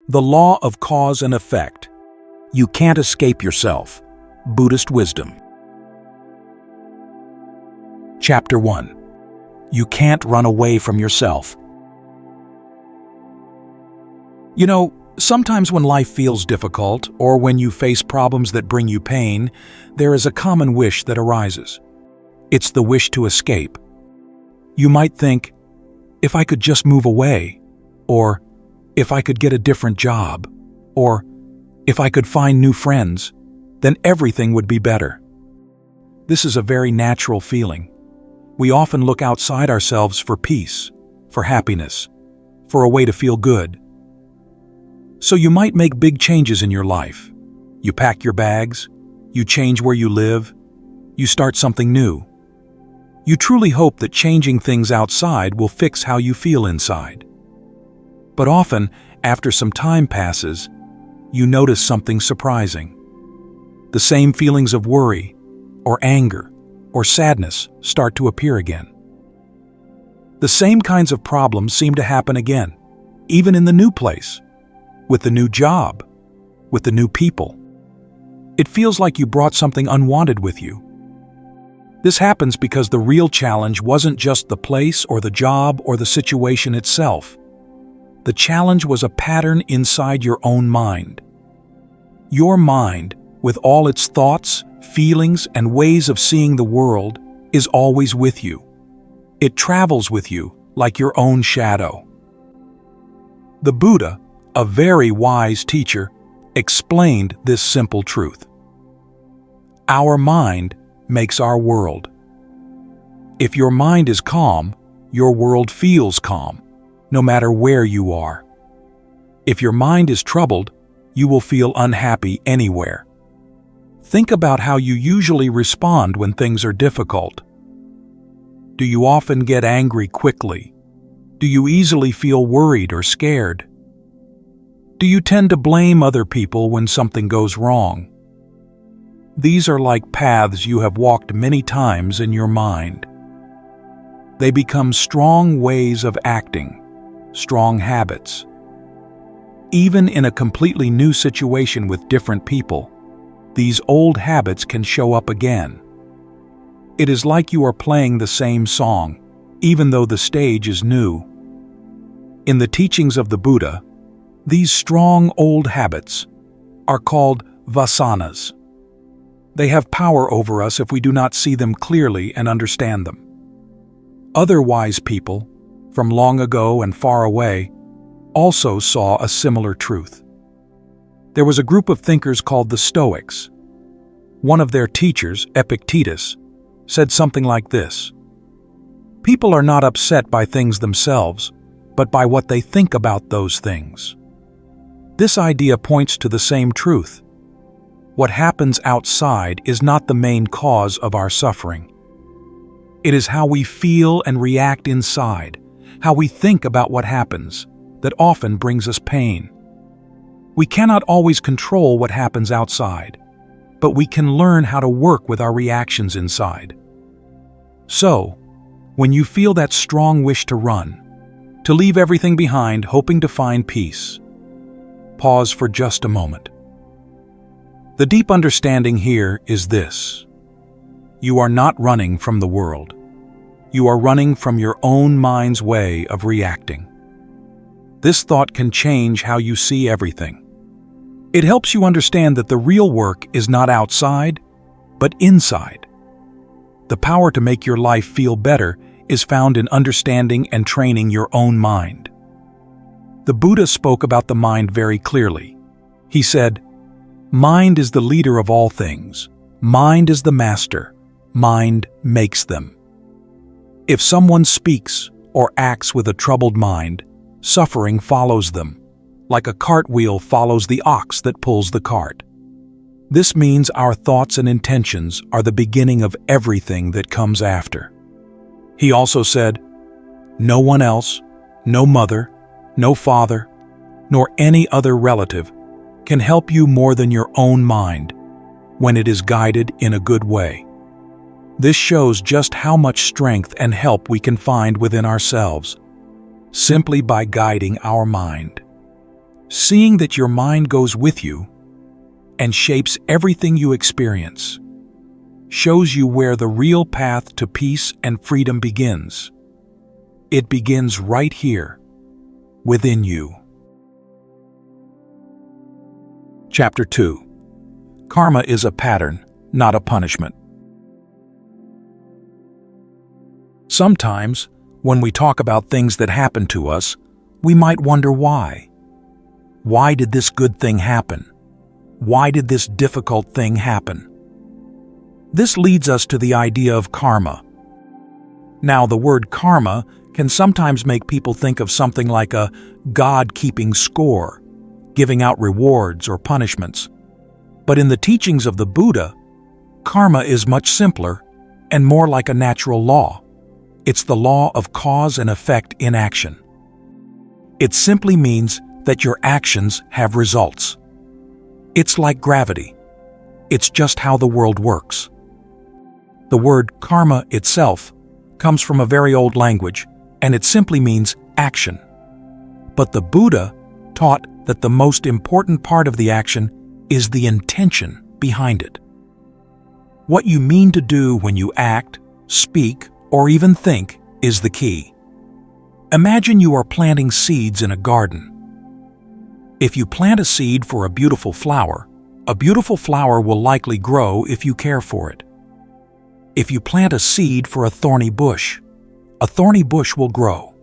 The law of cause and effect. You can't escape yourself. Buddhist wisdom. Chapter 1. You can't run away from yourself. You know, sometimes when life feels difficult, or when you face problems that bring you pain, there is a common wish that arises. It's the wish to escape. You might think, if I could just move away, or if I could get a different job, or if I could find new friends, then everything would be better. This is a very natural feeling. We often look outside ourselves for peace, for happiness, for a way to feel good. So you might make big changes in your life. You pack your bags, you change where you live, you start something new. You truly hope that changing things outside will fix how you feel inside. But often, after some time passes, you notice something surprising. The same feelings of worry, or anger, or sadness start to appear again. The same kinds of problems seem to happen again, even in the new place, with the new job, with the new people. It feels like you brought something unwanted with you. This happens because the real challenge wasn't just the place or the job or the situation itself. The challenge was a pattern inside your own mind. Your mind, with all its thoughts, feelings, and ways of seeing the world, is always with you. It travels with you like your own shadow. The Buddha, a very wise teacher, explained this simple truth. Our mind makes our world. If your mind is calm, your world feels calm, no matter where you are. If your mind is troubled, you will feel unhappy anywhere. Think about how you usually respond when things are difficult. Do you often get angry quickly? Do you easily feel worried or scared? Do you tend to blame other people when something goes wrong? These are like paths you have walked many times in your mind. They become strong ways of acting, strong habits. Even in a completely new situation with different people, these old habits can show up again. It is like you are playing the same song, even though the stage is new. In the teachings of the Buddha, these strong old habits are called vasanas. They have power over us if we do not see them clearly and understand them. Other wise people, from long ago and far away, also saw a similar truth. There was a group of thinkers called the Stoics. One of their teachers, Epictetus, said something like this: "People are not upset by things themselves, but by what they think about those things." This idea points to the same truth. What happens outside is not the main cause of our suffering. It is how we feel and react inside, how we think about what happens, that often brings us pain. We cannot always control what happens outside, but we can learn how to work with our reactions inside. So, when you feel that strong wish to run, to leave everything behind hoping to find peace, pause for just a moment. The deep understanding here is this: you are not running from the world. You are running from your own mind's way of reacting. This thought can change how you see everything. It helps you understand that the real work is not outside, but inside. The power to make your life feel better is found in understanding and training your own mind. The Buddha spoke about the mind very clearly. He said, "Mind is the leader of all things. Mind is the master. Mind makes them." If someone speaks or acts with a troubled mind, suffering follows them, like a cartwheel follows the ox that pulls the cart. This means our thoughts and intentions are the beginning of everything that comes after. He also said, "No one else, no mother, no father, nor any other relative can help you more than your own mind when it is guided in a good way." This shows just how much strength and help we can find within ourselves, simply by guiding our mind. seeing that your mind goes with you and shapes everything you experience, shows you where the real path to peace and freedom begins. It begins right here, within you. Chapter 2. Karma is a pattern, not a punishment. Sometimes, when we talk about things that happen to us, we might wonder why. Why did this good thing happen? Why did this difficult thing happen? This leads us to the idea of karma. Now, the word karma can sometimes make people think of something like a God keeping score, giving out rewards or punishments. But in the teachings of the Buddha, karma is much simpler and more like a natural law. It's the law of cause and effect in action. It simply means that your actions have results. It's like gravity. It's just how the world works. The word karma itself comes from a very old language, and it simply means action. But the Buddha taught that the most important part of the action is the intention behind it. What you mean to do when you act, speak, or even think is the key. Imagine you are planting seeds in a garden. If you plant a seed for a beautiful flower will likely grow if you care for it. If you plant a seed for a thorny bush will grow.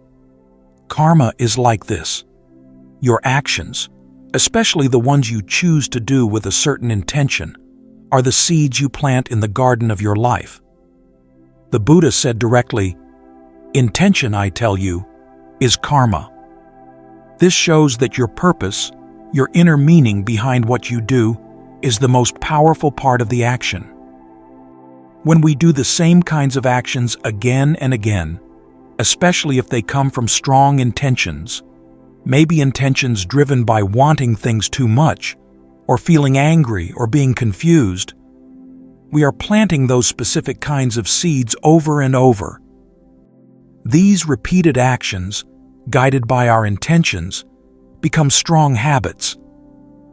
Karma is like this. Your actions, especially the ones you choose to do with a certain intention, are the seeds you plant in the garden of your life. The Buddha said directly, "Intention, I tell you, is karma." This shows that your purpose, your inner meaning behind what you do, is the most powerful part of the action. When we do the same kinds of actions again and again, especially if they come from strong intentions, maybe intentions driven by wanting things too much, or feeling angry or being confused, we are planting those specific kinds of seeds over and over. These repeated actions, guided by our intentions, become strong habits.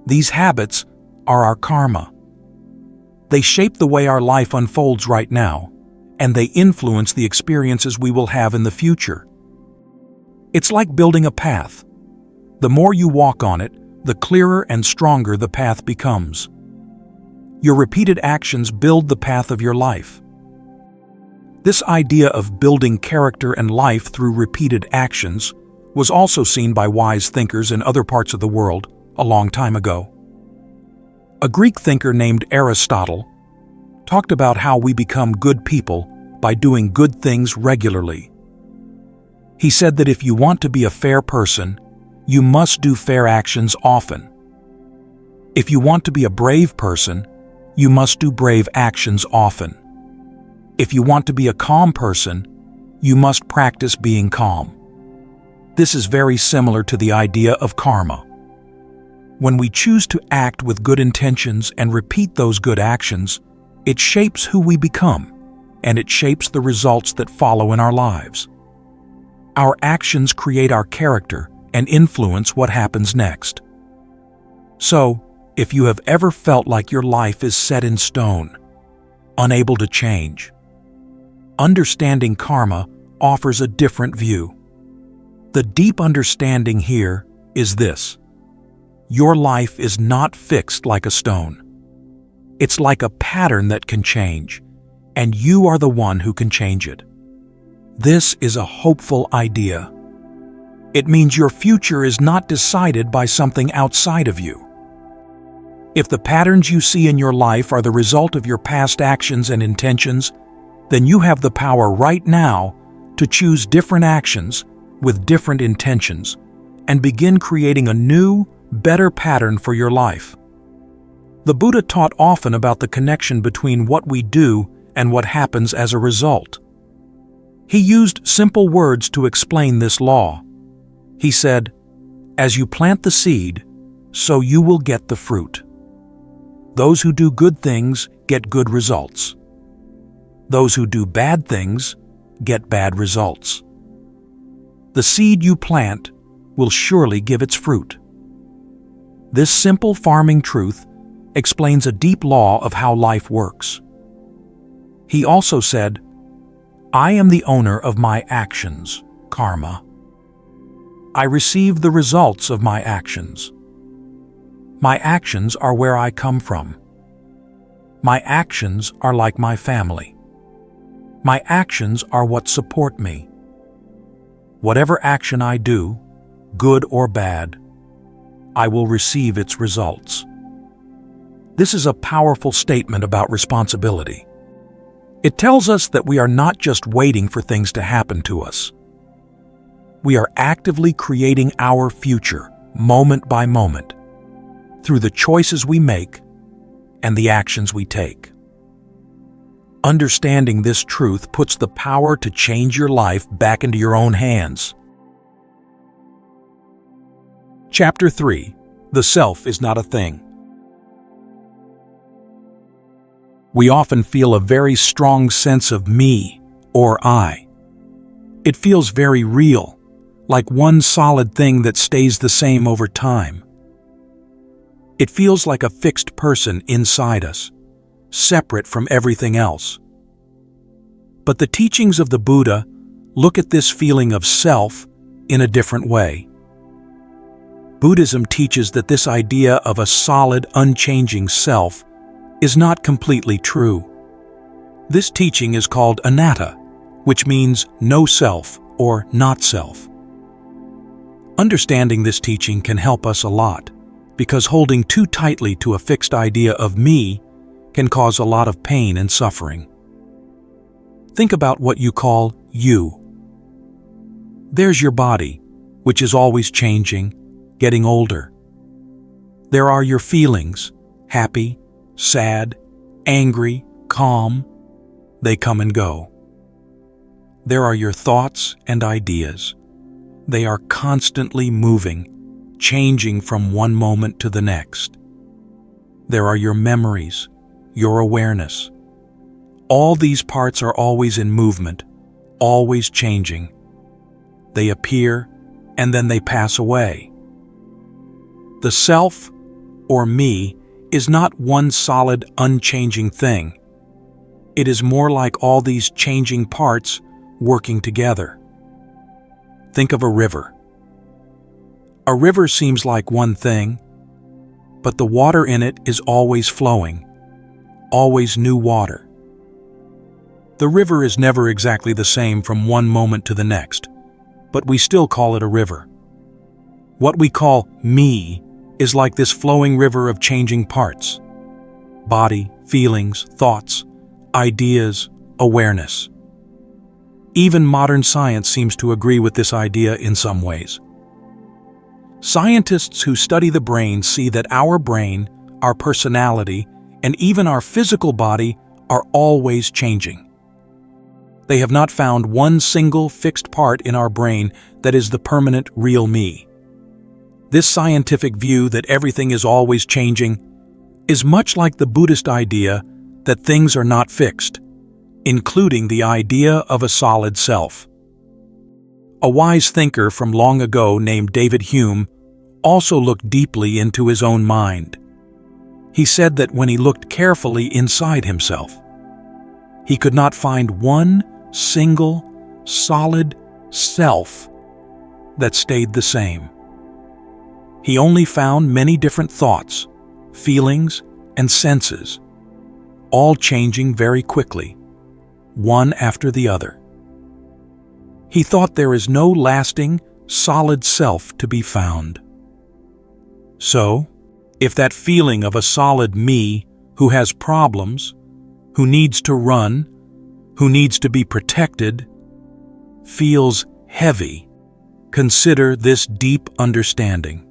These habits are our karma. They shape the way our life unfolds right now, and they influence the experiences we will have in the future. It's like building a path. The more you walk on it, the clearer and stronger the path becomes. Your repeated actions build the path of your life. This idea of building character and life through repeated actions was also seen by wise thinkers in other parts of the world a long time ago. A Greek thinker named Aristotle talked about how we become good people by doing good things regularly. He said that if you want to be a fair person, you must do fair actions often. If you want to be a brave person, you must do brave actions often. If you want to be a calm person, you must practice being calm. This is very similar to the idea of karma. When we choose to act with good intentions and repeat those good actions, it shapes who we become, and it shapes the results that follow in our lives. Our actions create our character and influence what happens next. So, if you have ever felt like your life is set in stone, unable to change, understanding karma offers a different view. The deep understanding here is this: your life is not fixed like a stone. It's like a pattern that can change, and you are the one who can change it. This is a hopeful idea. It means your future is not decided by something outside of you. If the patterns you see in your life are the result of your past actions and intentions, then you have the power right now to choose different actions with different intentions and begin creating a new, better pattern for your life. The Buddha taught often about the connection between what we do and what happens as a result. He used simple words to explain this law. He said, "As you plant the seed, so you will get the fruit. Those who do good things get good results. Those who do bad things get bad results. The seed you plant will surely give its fruit. This simple farming truth explains a deep law of how life works. He also said, "I am the owner of my actions, karma. I receive the results of my actions. My actions are where I come from. My actions are like my family. My actions are what support me. Whatever action I do, good or bad, I will receive its results." This is a powerful statement about responsibility. It tells us that we are not just waiting for things to happen to us. We are actively creating our future, moment by moment, through the choices we make and the actions we take. Understanding this truth puts the power to change your life back into your own hands. Chapter 3. The Self is not a thing. We often feel a very strong sense of me or I. It feels very real, like one solid thing that stays the same over time. It feels like a fixed person inside us, separate from everything else. But the teachings of the Buddha look at this feeling of self in a different way. Buddhism teaches that this idea of a solid, unchanging self is not completely true. This teaching is called anatta, which means no self or not self. Understanding this teaching can help us a lot, because holding too tightly to a fixed idea of me can cause a lot of pain and suffering. Think about what you call you. There's your body, which is always changing, getting older. There are your feelings, happy, sad, angry, calm. They come and go. There are your thoughts and ideas. They are constantly moving, changing from one moment to the next. There are your memories, your awareness. All these parts are always in movement, always changing. They appear and then they pass away. The self, or me, is not one solid, unchanging thing. It is more like all these changing parts working together. Think of a river. A river seems like one thing, but the water in it is always flowing, always new water. The river is never exactly the same from one moment to the next, but we still call it a river. What we call me is like this flowing river of changing parts: body, feelings, thoughts, ideas, awareness. Even modern science seems to agree with this idea in some ways. Scientists who study the brain see that our brain, our personality, and even our physical body are always changing. They have not found one single fixed part in our brain that is the permanent real me. This scientific view that everything is always changing is much like the Buddhist idea that things are not fixed, including the idea of a solid self. A wise thinker from long ago named David Hume also looked deeply into his own mind. He said that when he looked carefully inside himself, he could not find one single, solid self that stayed the same. He only found many different thoughts, feelings, and senses, all changing very quickly, one after the other. He thought there is no lasting, solid self to be found. So, if that feeling of a solid me who has problems, who needs to run, who needs to be protected, feels heavy, consider this deep understanding.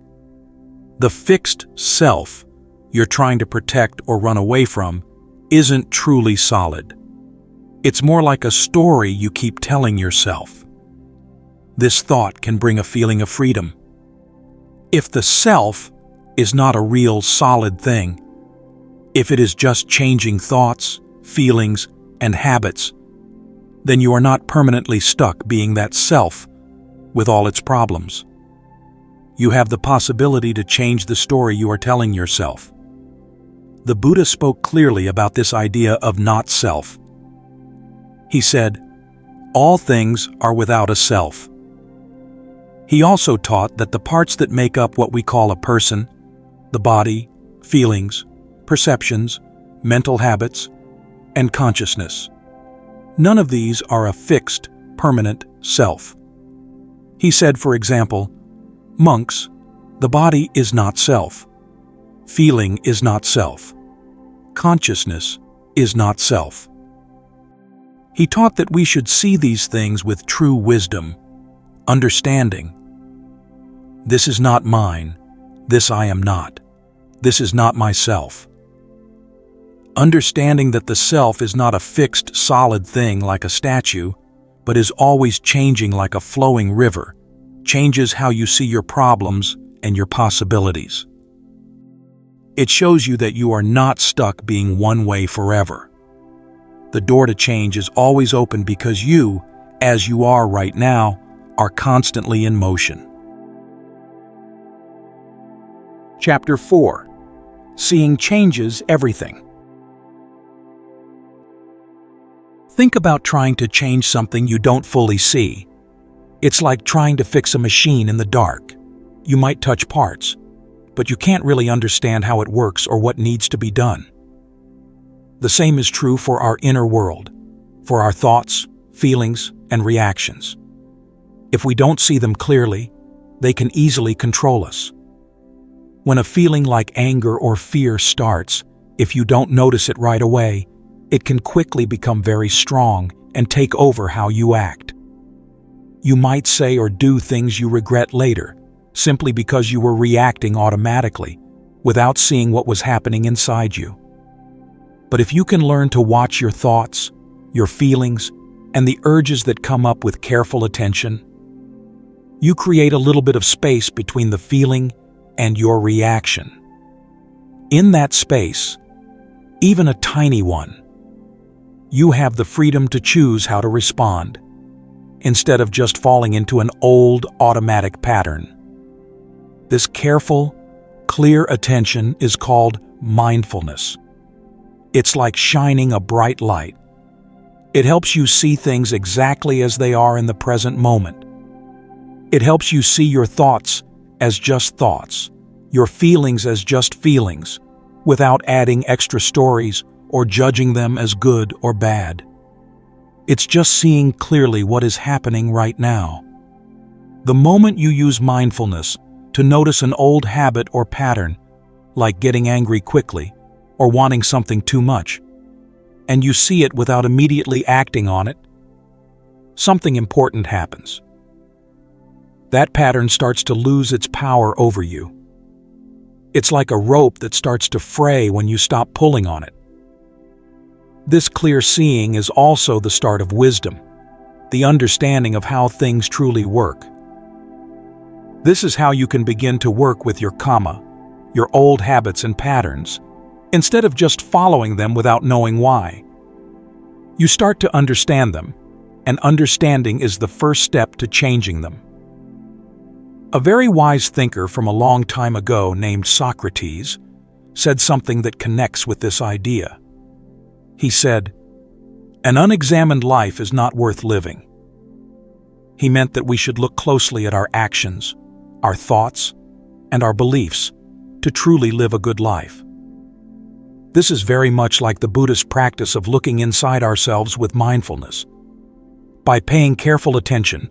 The fixed self you're trying to protect or run away from isn't truly solid. It's more like a story you keep telling yourself. This thought can bring a feeling of freedom. If the self is not a real solid thing, if it is just changing thoughts, feelings, and habits, then you are not permanently stuck being that self with all its problems. You have the possibility to change the story you are telling yourself. The Buddha spoke clearly about this idea of not self. He said, "All things are without a self." He also taught that the parts that make up what we call a person, the body, feelings, perceptions, mental habits, and consciousness, none of these are a fixed, permanent self. He said, for example, monks, the body is not self. Feeling is not self. Consciousness is not self. He taught that we should see these things with true wisdom, understanding. This is not mine. This I am not. This is not myself. Understanding that the self is not a fixed, solid thing like a statue, but is always changing like a flowing river, changes how you see your problems and your possibilities. It shows you that you are not stuck being one way forever. The door to change is always open because you, as you are right now, are constantly in motion. Chapter 4. Seeing changes everything. Think about trying to change something you don't fully see. It's like trying to fix a machine in the dark. You might touch parts, but you can't really understand how it works or what needs to be done. The same is true for our inner world, for our thoughts, feelings, and reactions. If we don't see them clearly, they can easily control us. When a feeling like anger or fear starts, if you don't notice it right away, it can quickly become very strong and take over how you act. You might say or do things you regret later, simply because you were reacting automatically, without seeing what was happening inside you. But if you can learn to watch your thoughts, your feelings, and the urges that come up with careful attention, you create a little bit of space between the feeling and your reaction. In that space, even a tiny one, you have the freedom to choose how to respond, instead of just falling into an old automatic pattern. This careful, clear attention is called mindfulness. It's like shining a bright light. It helps you see things exactly as they are in the present moment. It helps you see your thoughts as just thoughts, your feelings as just feelings, without adding extra stories or judging them as good or bad. It's just seeing clearly what is happening right now. The moment you use mindfulness to notice an old habit or pattern, like getting angry quickly or wanting something too much, and you see it without immediately acting on it, something important happens. That pattern starts to lose its power over you. It's like a rope that starts to fray when you stop pulling on it. This clear seeing is also the start of wisdom, the understanding of how things truly work. This is how you can begin to work with your Kamma, your old habits and patterns, instead of just following them without knowing why. You start to understand them, and understanding is the first step to changing them. A very wise thinker from a long time ago named Socrates said something that connects with this idea. He said, "An unexamined life is not worth living." He meant that we should look closely at our actions, our thoughts, and our beliefs to truly live a good life. This is very much like the Buddhist practice of looking inside ourselves with mindfulness. By paying careful attention,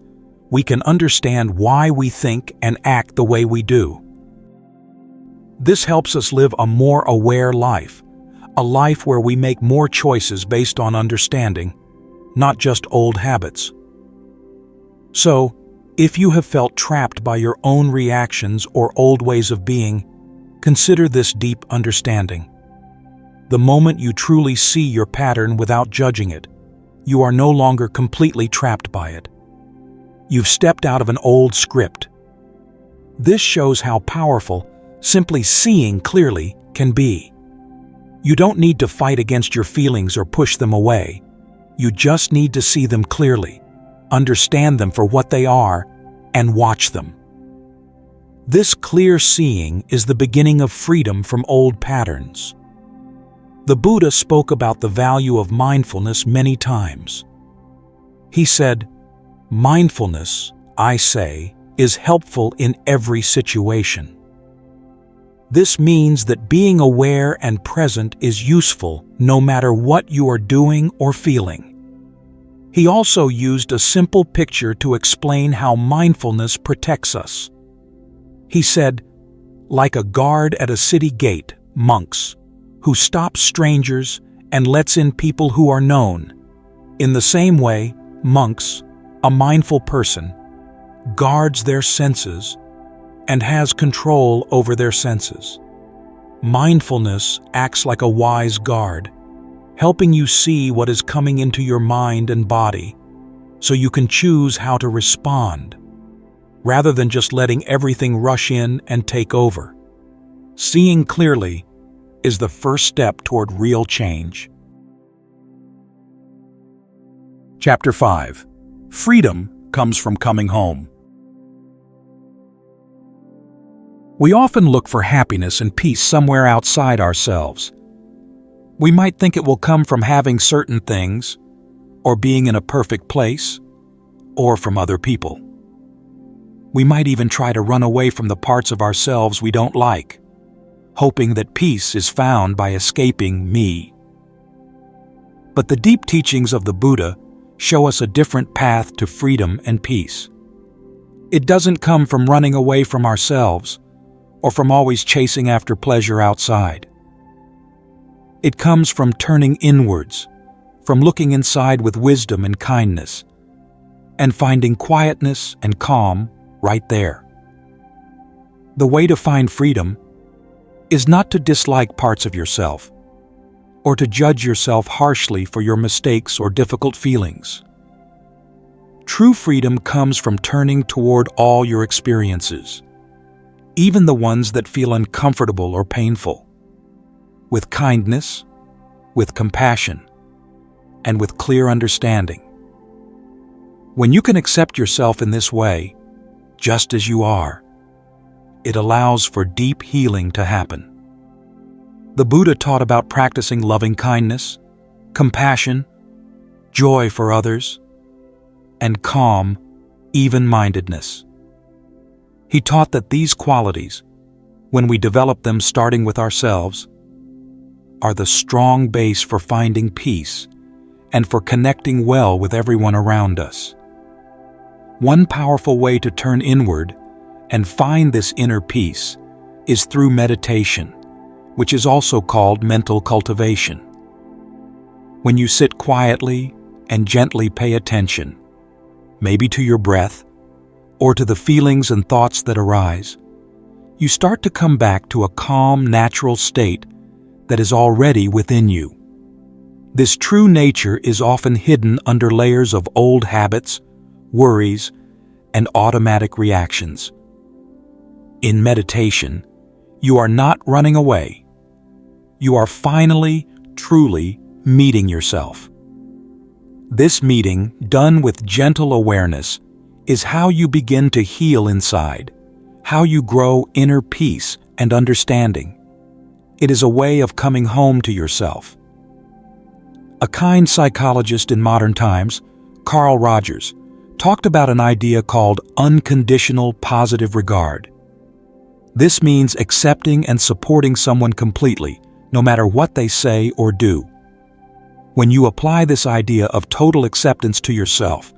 we can understand why we think and act the way we do. This helps us live a more aware life, a life where we make more choices based on understanding, not just old habits. So, if you have felt trapped by your own reactions or old ways of being, consider this deep understanding. The moment you truly see your pattern without judging it, you are no longer completely trapped by it. You've stepped out of an old script. This shows how powerful simply seeing clearly can be. You don't need to fight against your feelings or push them away. You just need to see them clearly, understand them for what they are, and watch them. This clear seeing is the beginning of freedom from old patterns. The Buddha spoke about the value of mindfulness many times. He said, "Mindfulness, I say, is helpful in every situation." This means that being aware and present is useful no matter what you are doing or feeling. He also used a simple picture to explain how mindfulness protects us. He said, like a guard at a city gate, monks, who stops strangers and lets in people who are known. In the same way, monks, a mindful person, guards their senses and has control over their senses. Mindfulness acts like a wise guard, helping you see what is coming into your mind and body, so you can choose how to respond, rather than just letting everything rush in and take over. Seeing clearly is the first step toward real change. Chapter 5. Freedom comes from coming home. We often look for happiness and peace somewhere outside ourselves. We might think it will come from having certain things, or being in a perfect place, or from other people. We might even try to run away from the parts of ourselves we don't like, hoping that peace is found by escaping me. But the deep teachings of the Buddha show us a different path to freedom and peace. It doesn't come from running away from ourselves, or from always chasing after pleasure outside. It comes from turning inwards, from looking inside with wisdom and kindness, and finding quietness and calm right there. The way to find freedom is not to dislike parts of yourself, or to judge yourself harshly for your mistakes or difficult feelings. True freedom comes from turning toward all your experiences, even the ones that feel uncomfortable or painful, with kindness, with compassion, and with clear understanding. When you can accept yourself in this way, just as you are, it allows for deep healing to happen. The Buddha taught about practicing loving kindness, compassion, joy for others, and calm, even-mindedness. He taught that these qualities, when we develop them starting with ourselves, are the strong base for finding peace and for connecting well with everyone around us. One powerful way to turn inward and find this inner peace is through meditation, which is also called mental cultivation. When you sit quietly and gently pay attention, maybe to your breath or to the feelings and thoughts that arise, you start to come back to a calm, natural state that is already within you. This true nature is often hidden under layers of old habits, worries, and automatic reactions. In meditation, you are not running away. You are finally, truly meeting yourself. This meeting, done with gentle awareness, is how you begin to heal inside, how you grow inner peace and understanding. It is a way of coming home to yourself. A kind psychologist in modern times, Carl Rogers, talked about an idea called unconditional positive regard. This means accepting and supporting someone completely, no matter what they say or do. When you apply this idea of total acceptance to yourself,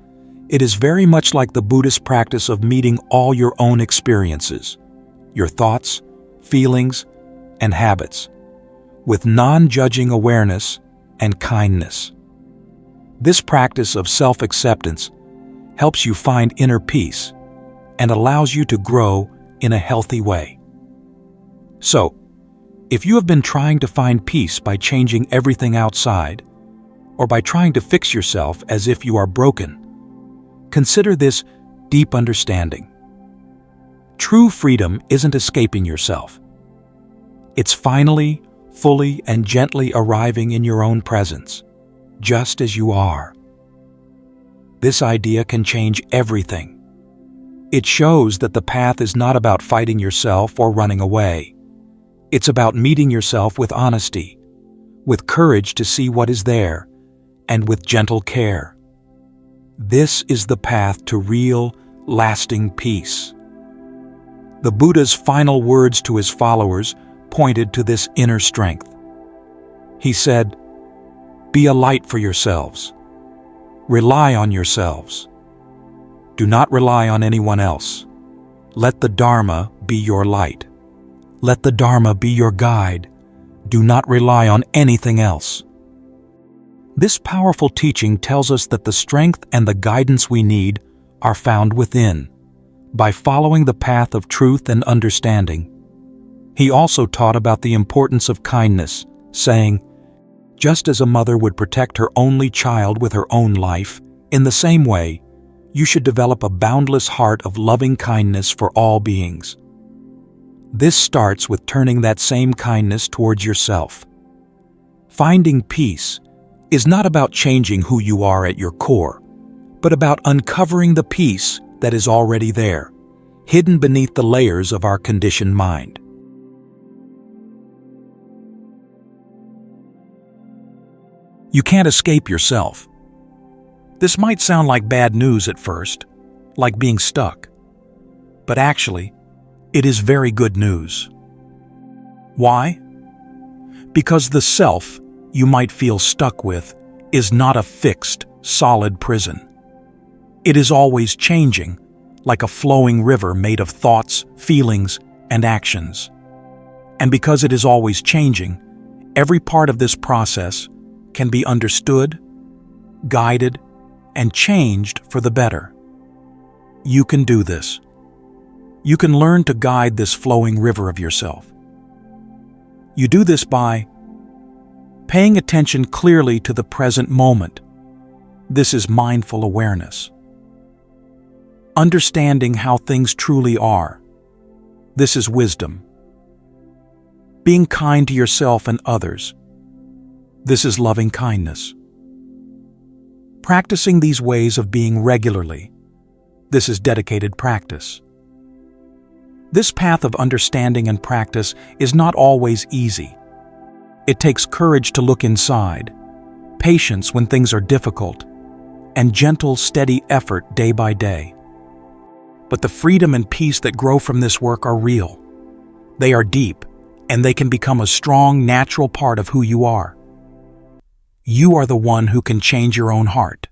it is very much like the Buddhist practice of meeting all your own experiences, your thoughts, feelings, and habits, with non-judging awareness and kindness. This practice of self-acceptance helps you find inner peace and allows you to grow in a healthy way. So, if you have been trying to find peace by changing everything outside, or by trying to fix yourself as if you are broken, consider this deep understanding. True freedom isn't escaping yourself. It's finally, fully, and gently arriving in your own presence, just as you are. This idea can change everything. It shows that the path is not about fighting yourself or running away. It's about meeting yourself with honesty, with courage to see what is there, and with gentle care. This is the path to real, lasting peace. The Buddha's final words to his followers pointed to this inner strength. He said, "Be a light for yourselves. Rely on yourselves. Do not rely on anyone else. Let the Dharma be your light. Let the Dharma be your guide. Do not rely on anything else." This powerful teaching tells us that the strength and the guidance we need are found within, by following the path of truth and understanding. He also taught about the importance of kindness, saying, "Just as a mother would protect her only child with her own life, in the same way, you should develop a boundless heart of loving kindness for all beings." This starts with turning that same kindness towards yourself. Finding peace is not about changing who you are at your core, but about uncovering the peace that is already there, hidden beneath the layers of our conditioned mind. You can't escape yourself. This might sound like bad news at first, like being stuck. But actually, it is very good news. Why? Because the self you might feel stuck with is not a fixed, solid prison. It is always changing, like a flowing river made of thoughts, feelings, and actions. And because it is always changing, every part of this process can be understood, guided, and changed for the better. You can do this. You can learn to guide this flowing river of yourself. You do this by paying attention clearly to the present moment. This is mindful awareness. Understanding how things truly are. This is wisdom. Being kind to yourself and others. This is loving kindness. Practicing these ways of being regularly. This is dedicated practice. This path of understanding and practice is not always easy. It takes courage to look inside, patience when things are difficult, and gentle, steady effort day by day. But the freedom and peace that grow from this work are real. They are deep, and they can become a strong, natural part of who you are. You are the one who can change your own heart.